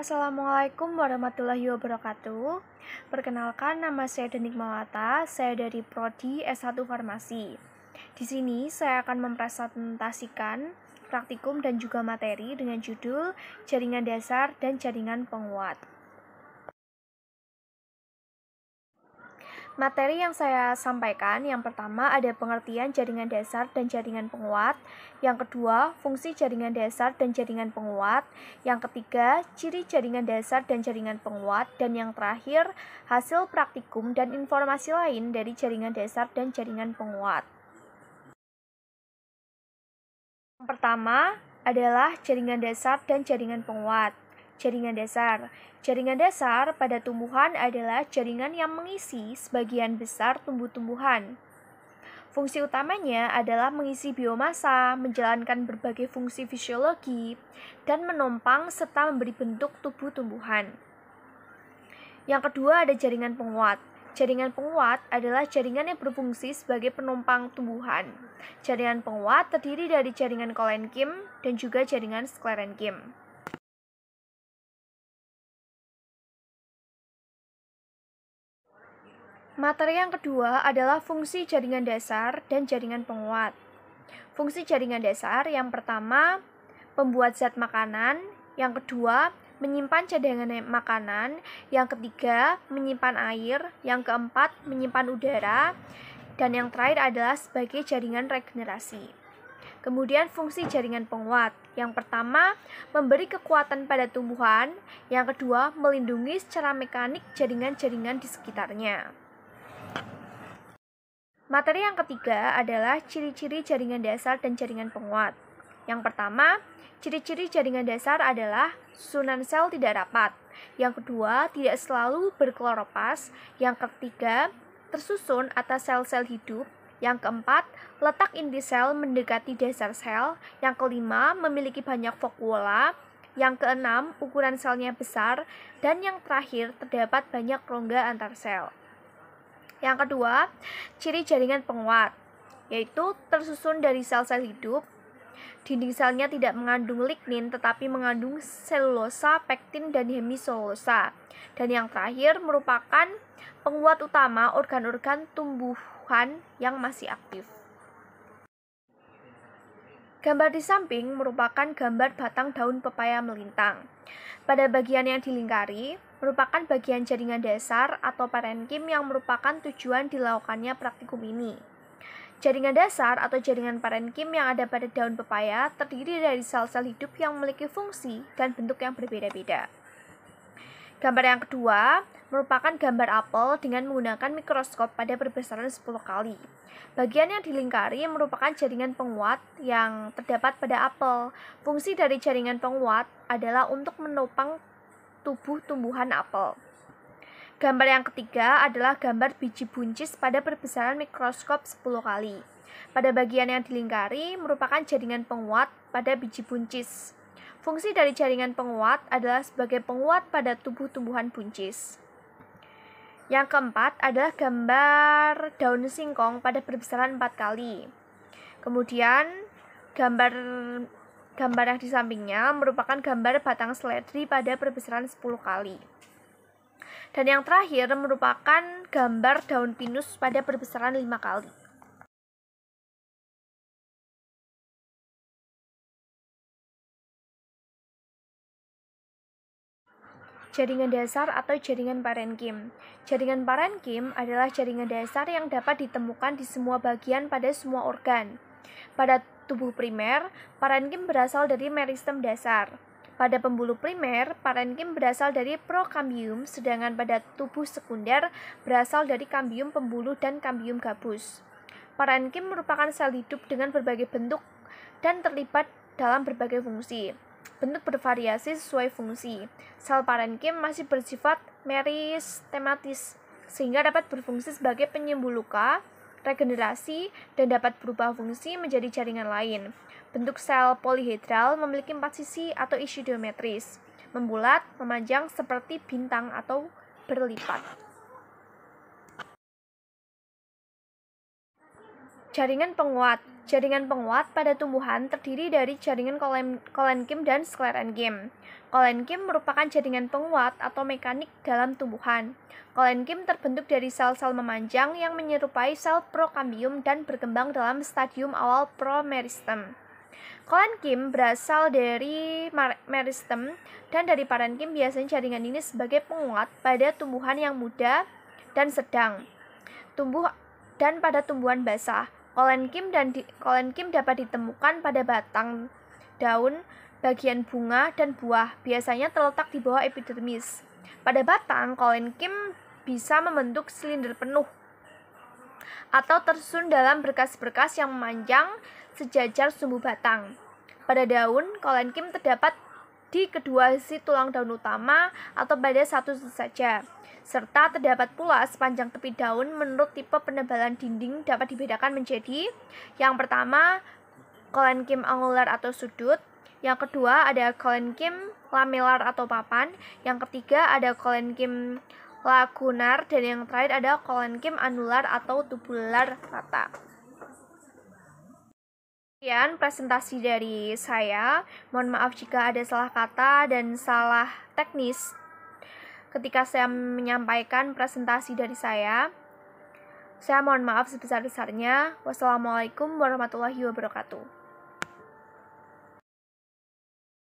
Assalamualaikum warahmatullahi wabarakatuh. Perkenalkan, nama saya Denik Mawata. Saya dari Prodi S1 Farmasi. Di sini saya akan mempresentasikan praktikum dan juga materi dengan judul Jaringan Dasar dan Jaringan Penguat. Materi yang saya sampaikan, yang pertama ada pengertian jaringan dasar dan jaringan penguat, yang kedua fungsi jaringan dasar dan jaringan penguat, yang ketiga ciri jaringan dasar dan jaringan penguat, dan yang terakhir hasil praktikum dan informasi lain dari jaringan dasar dan jaringan penguat. Yang pertama adalah jaringan dasar dan jaringan penguat. Jaringan dasar. Jaringan dasar pada tumbuhan adalah jaringan yang mengisi sebagian besar tumbuh-tumbuhan. Fungsi utamanya adalah mengisi biomasa, menjalankan berbagai fungsi fisiologi, dan menopang serta memberi bentuk tubuh tumbuhan. Yang kedua ada jaringan penguat. Jaringan penguat adalah jaringan yang berfungsi sebagai penopang tumbuhan. Jaringan penguat terdiri dari jaringan kolenkim dan juga jaringan sklerenkim. Materi yang kedua adalah fungsi jaringan dasar dan jaringan penguat. Fungsi jaringan dasar yang pertama, pembuat zat makanan, yang kedua, menyimpan cadangan makanan, yang ketiga, menyimpan air, yang keempat, menyimpan udara, dan yang terakhir adalah sebagai jaringan regenerasi. Kemudian fungsi jaringan penguat, yang pertama, memberi kekuatan pada tumbuhan, yang kedua, melindungi secara mekanik jaringan-jaringan di sekitarnya. Materi yang ketiga adalah ciri-ciri jaringan dasar dan jaringan penguat. Yang pertama, ciri-ciri jaringan dasar adalah susunan sel tidak rapat. Yang kedua, tidak selalu berkloropas. Yang ketiga, tersusun atas sel-sel hidup. Yang keempat, letak inti sel mendekati dasar sel. Yang kelima, memiliki banyak vakuola. Yang keenam, ukuran selnya besar. Dan yang terakhir, terdapat banyak rongga antar sel. Yang kedua, ciri jaringan penguat, yaitu tersusun dari sel-sel hidup. Dinding selnya tidak mengandung lignin tetapi mengandung selulosa, pektin, dan hemiselulosa. Dan yang terakhir merupakan penguat utama organ-organ tumbuhan yang masih aktif. Gambar di samping merupakan gambar batang daun pepaya melintang. Pada bagian yang dilingkari merupakan bagian jaringan dasar atau parenkim yang merupakan tujuan dilakukannya praktikum ini. Jaringan dasar atau jaringan parenkim yang ada pada daun pepaya terdiri dari sel-sel hidup yang memiliki fungsi dan bentuk yang berbeda-beda. Gambar yang kedua merupakan gambar apel dengan menggunakan mikroskop pada perbesaran 10 kali. Bagian yang dilingkari merupakan jaringan penguat yang terdapat pada apel. Fungsi dari jaringan penguat adalah untuk menopang tubuh tumbuhan apel. Gambar yang ketiga adalah gambar biji buncis pada perbesaran mikroskop 10 kali. Pada bagian yang dilingkari merupakan jaringan penguat pada biji buncis. Fungsi dari jaringan penguat adalah sebagai penguat pada tubuh tumbuhan buncis. Yang keempat adalah gambar daun singkong pada perbesaran 4 kali. Kemudian gambar yang di sampingnya merupakan gambar batang seledri pada perbesaran 10 kali. Dan yang terakhir merupakan gambar daun pinus pada perbesaran 5 kali. Jaringan dasar atau jaringan parenkim. Jaringan parenkim adalah jaringan dasar yang dapat ditemukan di semua bagian pada semua organ. Pada tubuh primer, parenkim berasal dari meristem dasar. Pada pembuluh primer, parenkim berasal dari prokambium, sedangkan pada tubuh sekunder berasal dari kambium pembuluh dan kambium gabus. Parenkim merupakan sel hidup dengan berbagai bentuk dan terlibat dalam berbagai fungsi. Bentuk bervariasi sesuai fungsi. Sel parenkim masih bersifat meristematis, sehingga dapat berfungsi sebagai penyembuh luka, regenerasi, dan dapat berubah fungsi menjadi jaringan lain. Bentuk sel polihedral memiliki 4 sisi atau isometris, membulat, memanjang seperti bintang atau berlipat. Jaringan penguat. Jaringan penguat pada tumbuhan terdiri dari jaringan kolenkim dan sklerenkim. Kolenkim merupakan jaringan penguat atau mekanik dalam tumbuhan. Kolenkim terbentuk dari sel-sel memanjang yang menyerupai sel prokambium dan berkembang dalam stadium awal promeristem. Kolenkim berasal dari meristem dan dari parenkim. Biasanya jaringan ini sebagai penguat pada tumbuhan yang muda dan sedang dan pada tumbuhan basah. Kolenkim dapat ditemukan pada batang, daun, bagian bunga, dan buah. Biasanya terletak di bawah epidermis. Pada batang, kolenkim bisa membentuk silinder penuh atau tersusun dalam berkas-berkas yang memanjang sejajar sumbu batang. Pada daun, kolenkim terdapat di kedua sisi tulang daun utama atau pada satu saja, serta terdapat pula sepanjang tepi daun. Menurut tipe penebalan dinding dapat dibedakan menjadi: yang pertama, kolenkim angular atau sudut; yang kedua ada kolenkim lamelar atau papan; yang ketiga ada kolenkim lagunar; dan yang terakhir ada kolenkim anular atau tubular rata. Sekian presentasi dari saya. Mohon maaf jika ada salah kata dan salah teknis ketika saya menyampaikan presentasi dari saya. Saya mohon maaf sebesar-besarnya. Wassalamualaikum warahmatullahi wabarakatuh.